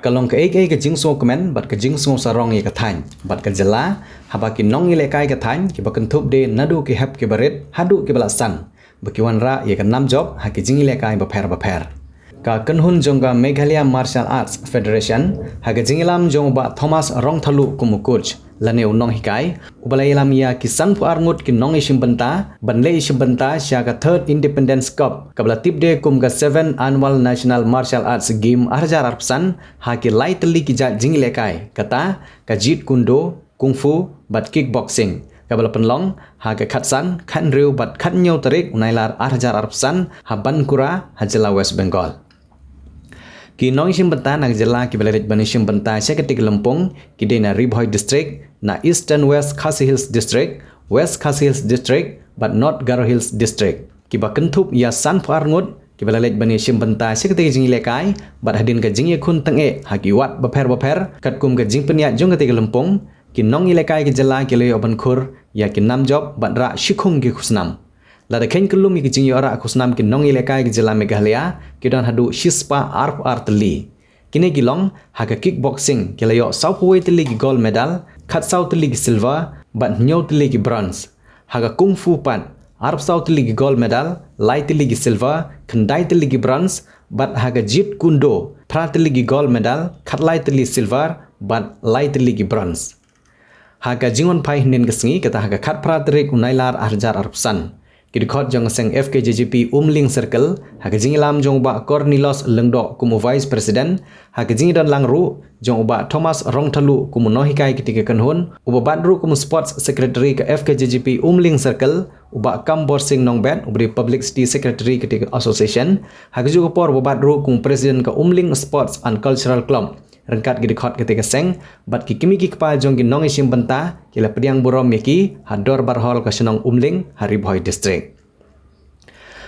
kalong ke ke jingso komen bat ke jingso sarong ye kathan bat ke jela haba ki nong ile kai kathan ki bakan thup de nadu ki hap ki baret hadu ki balasan bakiwan ra ye kan nam job ha ki jing ile kai ba pher ka kanhun jongga Meghalaya Martial Arts Federation ha ke jingilam jong ba Thomas rong thalu kumukuch lane unong hikai ubalailam ya kisan pu arngut ki nong isim benta banle isim benta sya ka third independence cup kabla tip de kum ka 7 annual national martial arts game arjar arpsan ha ki lai tli ki ja jingile kai kata ka jit kundo kungfu bat kickboxing kabla penlong ha ka khatsan khan riu bat khat nyau tarik unailar arjar arpsan ha bankura hajela West Bengal ki nong isim benta nak jela ki belarit banisim benta seketik lempung ki de na Ribhoi district na Eastern West Khasi Hills district West Khasi Hills district but not Garo Hills district ki ba kentup ya san farngut ki belarit banisim benta seketik jingile kai bat hadin ka jingye khun tange ha ki wat baper kat kum ka jing penya jong ketik lempung ki nong ile kai ki jela ki le oban khur ya ki nam job bat ra shikhung ki khusnam lada khen kelum ki jing yora khusnam ki nong ile kai ki jela Meghalaya ki don hadu shispa arp artli kine gilong ha ka kickboxing ki layo saupuwe tli ki gold medal khat sau tli ki silver bat nyau tli ki bronze ha ka kung fu pat arp sau tli ki gold medal lai tli ki silver khandai tli ki bronze bat ha ka jit kundo pra tli ki gold medal khat lai tli silver bat lai tli ki bronze ha ka jingon pai hnen ka sngi kata ha ka khat pra trik unailar arjar arpsan Kidikot jong seng FKJGP Umling Circle ha jingilam jong ba Cornelius Lengdo kumu Vice President ha jingi don langru jong ba Thomas Rongthalu kumu nohikai ketika kanhun uba badru kumu Sports Secretary ke FKJGP Umling Circle uba Kambor Sing Nongbet ubri Publicity Secretary ketika Association ha juga por uba badru kumu President ke Umling Sports and Cultural Club rengkat kidikot ketika seng bat ki kimi ki kpa jong ki nong isim benta kila pediang burom yaki hador barhol ke senong Umling Ribhoi district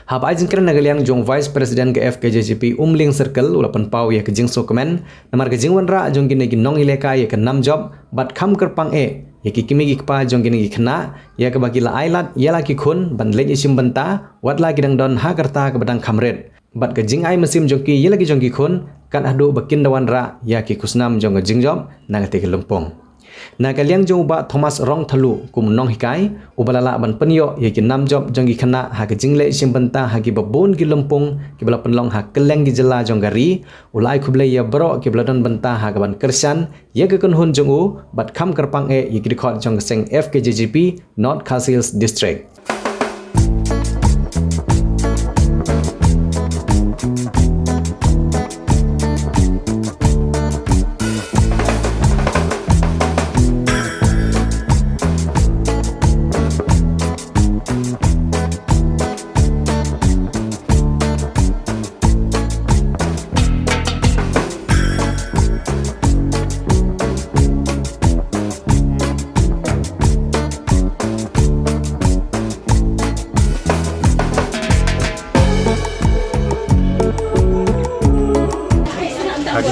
hab ajin kren nagaliang jong Vice President ke FKJGP Umling Circle ulapan pau ya ke jingso komen namar ke jingwan ra jong ki nong ileka ya ke nam job bat kham kerpang yaki kimi ki kpa jong ki khna ya ke bagi la ailat ya la ki khun ban le isim benta wat la ki dang don ha karta ke badang khamret bat ke jing ai mesim jong ki ya lagi jong ki khun kan adu bakin dawan ra ya ki kusnam jong jing job na ke lumpong na kaliang jong ba Thomas Rongthalu kum nong hikai ubalala ban penyo ya ki nam job jong ki khana ha ke jingle sim benta ha ki babon ki lumpong ki bala penlong ha keleng ki jela jong gari ulai khuble ya bro ki bladon benta ha ban kersan ya ke kunhun jong u bat kham kerpang ya ki dikhot jong seng FKJGP North Khasi Hills district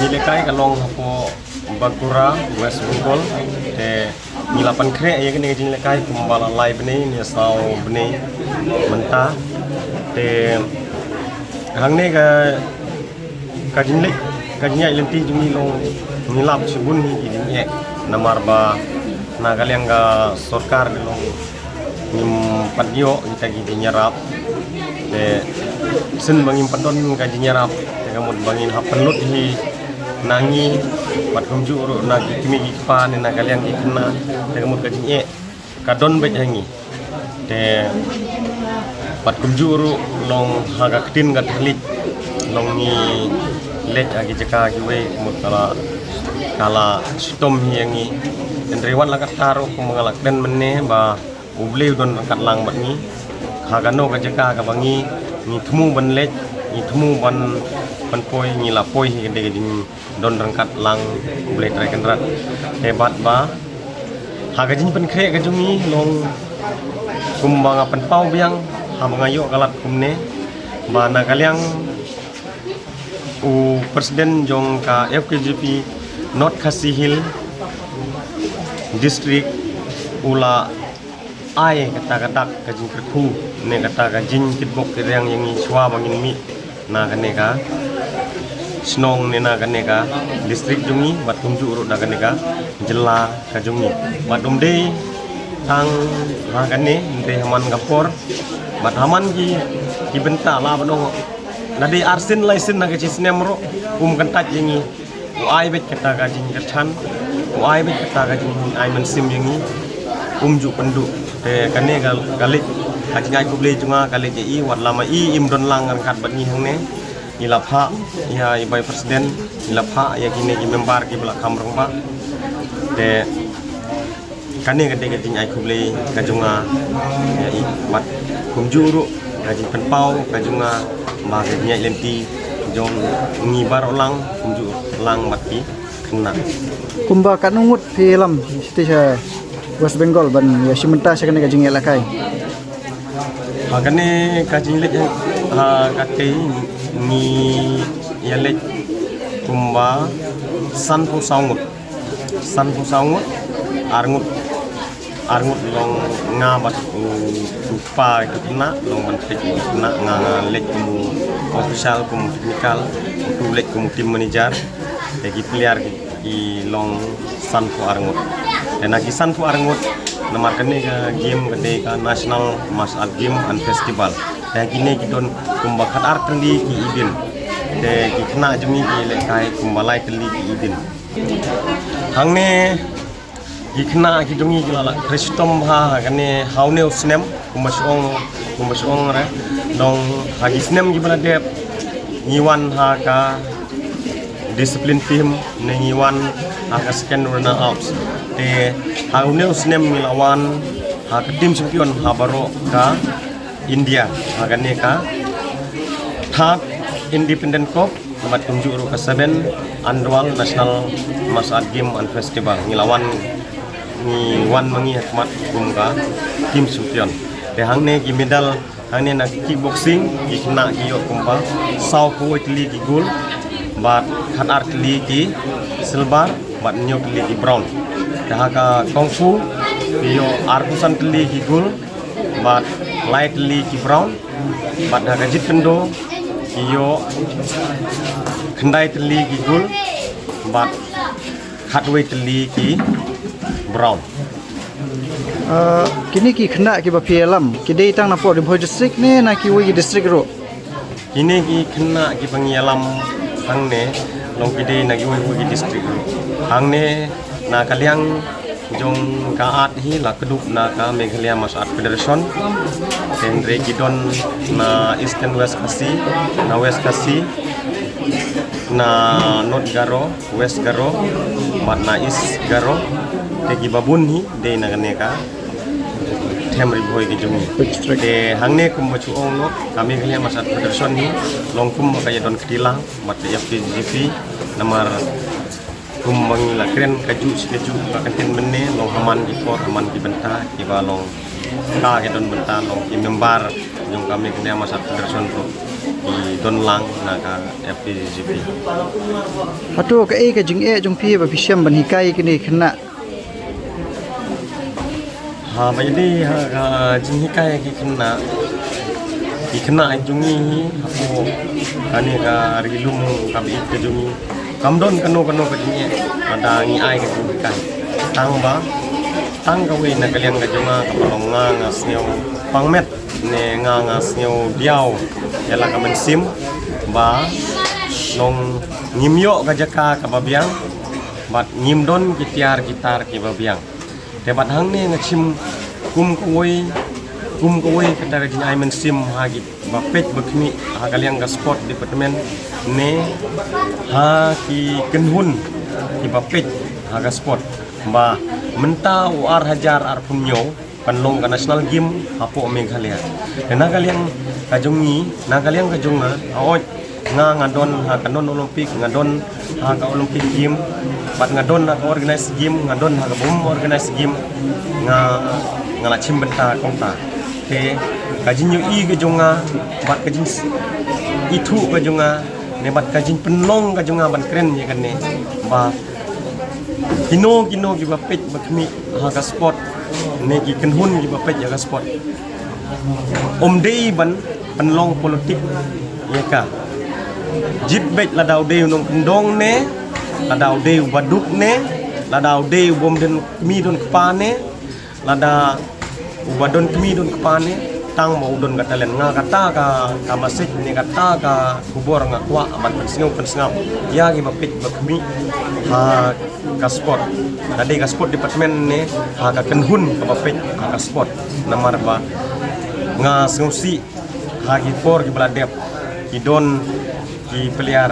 Lekai kalong hapo Bagura West Bengal te nilapan kre ya kini jin lekai kumbala live ni ni sau bni menta te hangne ka jin lek ka jin ya lenti jumi long nilap subun hi jin ye namar ba nagaliang ga sarkar long nim padyo ita gi nyarap te sen bangin padon ka jin nyarap te kamut bangin hapenlut hi nangi bat kumjuru nagi kimi pa ni nagaliang ikna te kamut ka jin kadon bet hangi te bat kumjuru long haga ktin ga thlik long ni lek agi jaka gi we kala stom hiangi dan rewan lakat taruh kumangalak dan menne ba uble don kat lang bat ni hagano ka jaka ka bangi ni thmu ban lek ni thmu ban poi ni la poi hi de ding don rangkat lang uble trai kan rat hebat ba haga jin pen kre ka jumi long kumbanga pen pau biang habangayo kalat kumne ba na kaliang u presiden jong ka FKJP North Khasi Hill district ula ai kata-kata kajin kerku ne kata kajin kitbok yang swa bangin mi na kane ka Snong nena kaneka distrik jungi bat kumju urut na kaneka jela ka jungi bat umde tang ha kane de haman gapor bat haman ki benta la badong nadi arsin laisin na keci snemro kantat jingi uai bet kata ka jing kachan uai bet kata ka jing ai mensim jingi ju pendu te kane galit kajing ai kuble junga kali je i wat lama i imdon lang kan kat bat ni hang ne ilapha ya ibai presiden ilapha ya kini ki member ki bela kamrong ba de kane gede gede ai kuble kajunga ya i mat kumjuru kaji penpau kajunga ma ge nya lenti jong ngibar olang kumju lang mati kena kumba kanungut film stisha West Bengal ban ya simenta sakane kajing elakai kane kajing lek kate ni yalek kumba sanpu saungut arngut long ngabat upa kena long mantek kena ngalek kumu official kumu technical kulek kumu tim manager lagi player ki long sanpu arngut dan lagi sanpu arngut nomor kene game gede ka national martial art game and festival dan gini kita kumba kat art li ki idin de ki kena jemi ki lekai kumba lai li ki idin hangne ki kena ki jongi ki la kristom ha kane haune snem kumba song re dong hagi snem ki bala de ngiwan ha ka disiplin team ne ngiwan ha ka second runner ups de haune snem milawan ha ka tim champion ha baro ka India agane ka third independent cup nomor tunjuk ru ke-7 annual national martial art game and festival ngilawan ni wan mangi hikmat kumka tim champion de hangne ki medal hangne na kickboxing ki kena ki yo kumpa sau ko itli ki gold bat khat art li ki silver bat nyok li ki brown de haka kungfu ki yo arkusan li ki gold bat light li ki brown bat haga jit kendo iyo khendai teli ki gul bat khatwei teli ki brown kini ki khna ki ba film ki dei tang na po de bhoj district ne na ki wi district ro kini ki khna ki pangialam hangne long ki dei na ki wi district hangne na kaliang jong kaat hi la kedup na ka Meghalaya Martial Art Federation Tendre Gidon na Eastern West Kasi na West Kasi na North Garo West Garo bat na East Garo tegi babun hi de na kaneka temri boy ki jumi de hangne kum bachu ong no kami Meghalaya Martial Art Federation hi long kum kaya don ketilang mat FPGP namar kum mangila kren kaju sekeju kakantin menne long haman ki pot haman ki benta ki balong ka ke don benta long ki member jong kami Meghalaya Martial Art Federation pro ki don lang na ka FPGP atu ka e ka jing e jong phi ba phisam ban hikai kini khna ha ba jadi ha jing hikai ki khna jungi aku kani ka rilum kabi ke jungi kamdon kano ke jinye ada ngi ai ke kan tang ka we na kalian ka junga ka palonga nga sneo pangmet ne nga sneo diao yala ka mensim ba long ngimyo ka jaka ka babiang bat ngimdon gitar ki babiang te bat hang ne ngachim kum ko we ka daga jin ai mensim hagi ba pet bakmi ha kalian ka sport department ne ha ki kenhun ki bapet ha ka sport ba menta war hajar ar punyo panlong ka national game hapo Meghalaya na kalian kajongi na kalian kajonga aot nga ngadon ha kanon olympic ngadon ha ka olympic game bat ngadon ha ka organize game ngadon ha ka bom organize game nga la chim benta kongta te kajinyo i kajonga bat kajin itu kajonga ne bat kajin penlong kajunga ban keren ya kan ne ba kino ki bapet bakmi ha ka sport ne ki kenhun ki bapet ya ka sport dei ban penlong politik ya ka jit bet ladau deu nong kendong ne ladau deu baduk ne ladau deu bom den mi don kepane lada ubadon kemi don kepane tang mau don katalen nga kata ka masik ni kata ka kubor nga kwa amat pensingau ya gi bapit bakmi ha ka sport tadi ka sport department ne ha ka kenhun ka bapit ha ka sport namar ba nga sengusi ha gi por gi beladep gi don gi peliar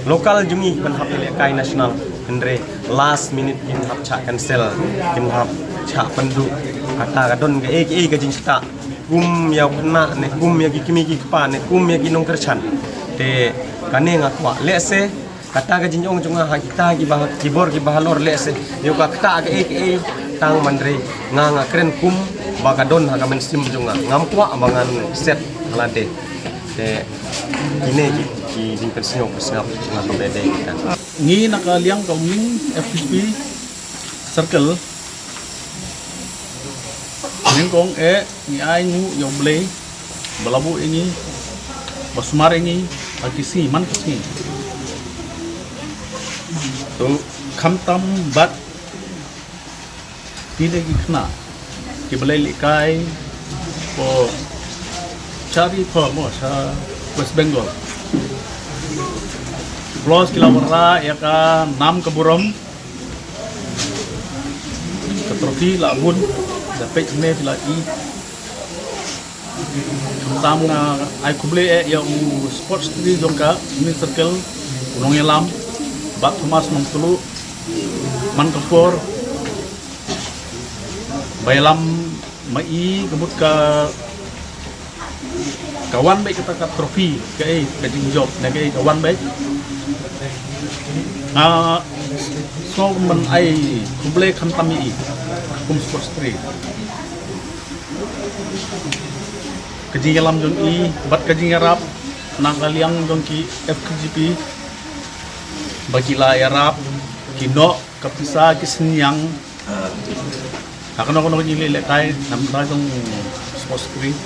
lokal jungi ban hap kai nasional Andre last minute kin hap cha cancel kin hap cha pendu kata kadon ke ke jing sta kum ya kena ne kum ya kimi ki pa ne kum ya nong kerchan te kane ngakwa le se kata ka jinjong junga ha kita ki bah kibor ki bahalor le se yo ka kata ke tang mandre nga kren kum bagadon ha kamen sim junga ngam kwa abangan set halade te kine ki jing persio persap ngam bede kita ngi nakaliang kaming FPP circle ning kong ni ai nu yom ble balabu ini basmar ini akisi man kisi to kham tam bat tine ki khna ki bale likai po chari pho mo sa West Bengal Plus kilawara ya ka nam keburom ke trofi labun dapat ne pila I tam nga ai kuble ya u sports tri jongka min circle unong elam bat Thomas mangtulu man kapor bailam mai kebut ka kawan baik kita ka trofi ke jing job ne ke kawan baik so man ai kuble kan tami kum sports street kajing alam jong I bat kajing arab nakaliang jong ki FKGP bagila arab kino kapisa kisnyang akan ako nili lekai namda jong sports street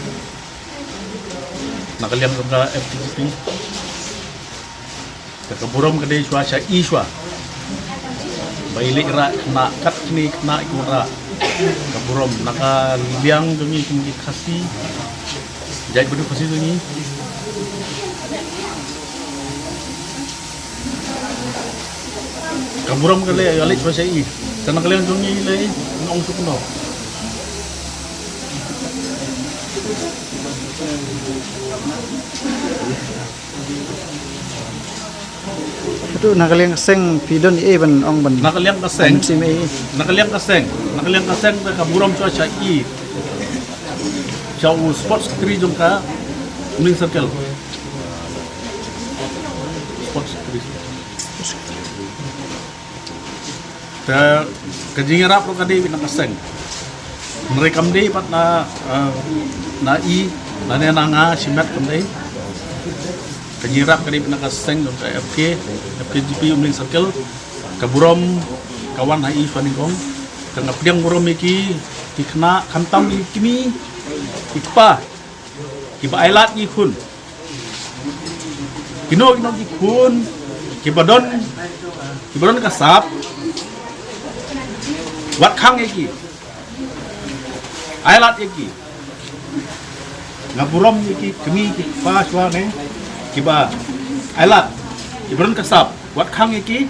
nakaliang jong ka FKGP keburom kedai cuaca iswa bailik rak kena kat ni kena ikura keburom naka liang demi kemudi kasi jai bedu kasi demi keburom kale alik cuaca I sana kalian demi le ngong sukuno itu nakaliang seng pidon ban ong ban nakaliang kaseng sime nakaliang kaseng ka buram cuaca I jauh sports tri jongka min circle sports tri ta kajingira pro kadi bin kaseng merekam dei pat na I na nga simat kamdei kajirap kadi pinakaseng dong ka FKGP umling circle kaburom kawan hai swaningkong kang apdiang burom iki ikna kantam ikimi ikpa kiba ailat ikun kino ikun kibadon kasap wat khang iki ailat iki ngaburom iki kemi ikpa swane kiba ailat ibran kasap wat khang iki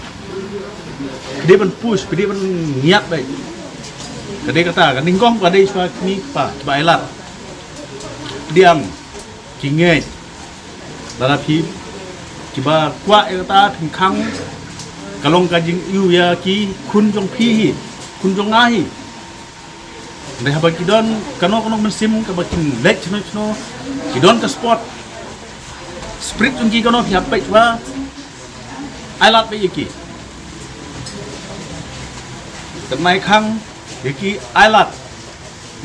kede ban push kede ban niat baik kede kata kan ningkong kade swa kini pa kiba ailat diam kingai larapi kiba kwa kata thing khang kalong kajing yu ya ki kun jong phi kun jong ngai dai haba kidon kano mensim ka bakin lek chno kidon ka sport Sprit jungki kono siapa coba ailat be iki kenai khang iki ailat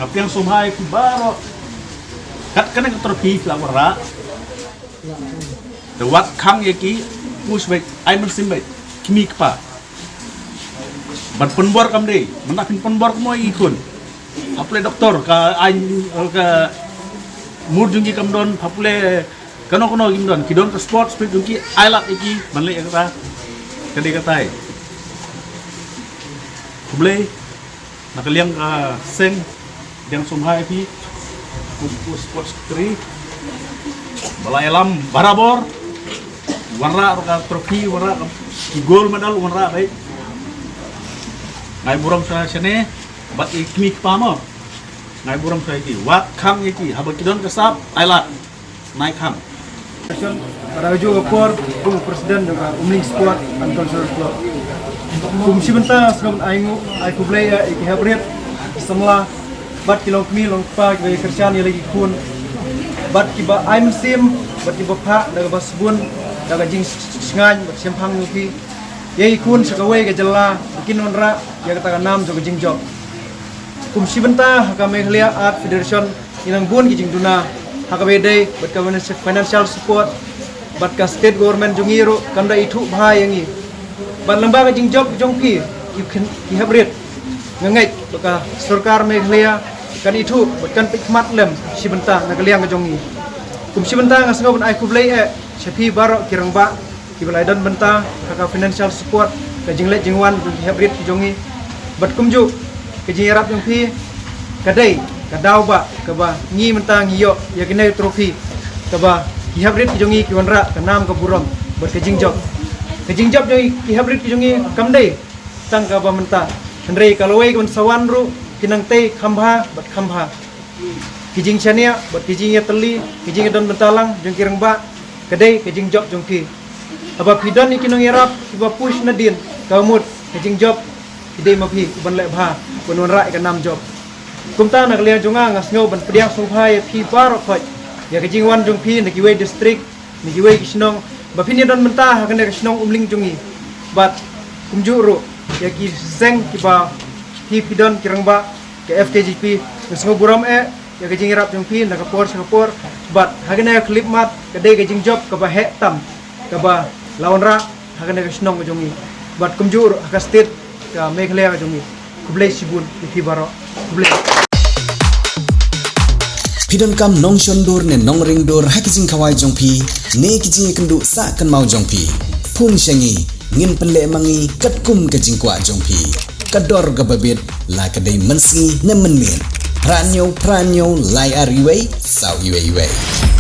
ngapiang sumhai baro kat kana trofi lawara the wat khang iki push back ai mensim back kimi kpa ban penbor kam dei menapin penbor mo ikun apule doktor ka ai ka mur jungki kam don apule kono gimdon kidon ke sport speed dungki ailat iki manle kata kade katai kublai nak liang seng yang sumha iki kumpul sport tri balai alam barabor warna roka trofi warna gol medal warna baik ngai burung saya sene bat ikmi pamo ngai burung saya iki wat kham iki habak kidon kesap ailat naik kham Para juga por kum presiden juga umling sport and cultural club. Kum sibenta sebelum ai kublai iki habrit semula bat kilong mi long pa ke kerjaan yang lagi kun bat kiba aim sim bat kiba pa daga basbun daga jing sngan bat sempang nuki yai kun sekawai ke jela bikin onra ya kata nam juga jing jok kum sibenta kami khlia art federation inang bun ki jing duna hakabedai bat ka financial support bat ka state government jungiro kanda itu bahaya yangi bat lembaga jing job jongki ki habrit ngai baka sarkar meghlaya kan itu kan pikmat lem sibenta nagaliang jongi kum sibenta ngasngo ban ai kublai chepi baro kirangba kibalai don benta kaka financial support ka jingle jingwan ki habrit jongi bat kumju ke jingarap jongpi kadai kadau ba kaba ngi menta ngiyo yakine trofi kaba ki habrit jongi ki wanra ka nam ka buram bat ke jingjop jongi ki habrit jongi kamdai tang ka ba menta Henry kalawai kan sawan ru kinang tei khambha bat khambha kijing chania bat kijing ya teli kijing don bentalang jong kirang ba kadai kijing job jongki aba pidon ni kinong yarap kiba push nadin kamut kijing job kidai mapi ban le bha bonon rai ka nam job kumta nak liang jonga ngasngau ban pediang sungphai phi baro khoi ya kijing wan jong phi ni kiwei district ni kiwei kisnong ba phini don benta hakan ne kisnong umling jongi bat kumju ru ya ki seng kiba hi pidon kirangba ke FKGP ngasngo buram ya ke jingirap jongpi nak kapor bat hagana clip mat ke de ke jingjop ke ba he tam ke ba lawanra hagana ke snong jongi bat kumjur ka state ka meghlaya jongi kublai sibun fi baro kublai Pidon kam nong shondor ne nong ringdor hakijing khawai jongpi ne kijing kendu sa kan mau jongpi phun shengi ngin penle mangi katkum ke jingkwa jongpi kador gababit la kadai mensi ne menmin pranyo lai ariwei sau iwei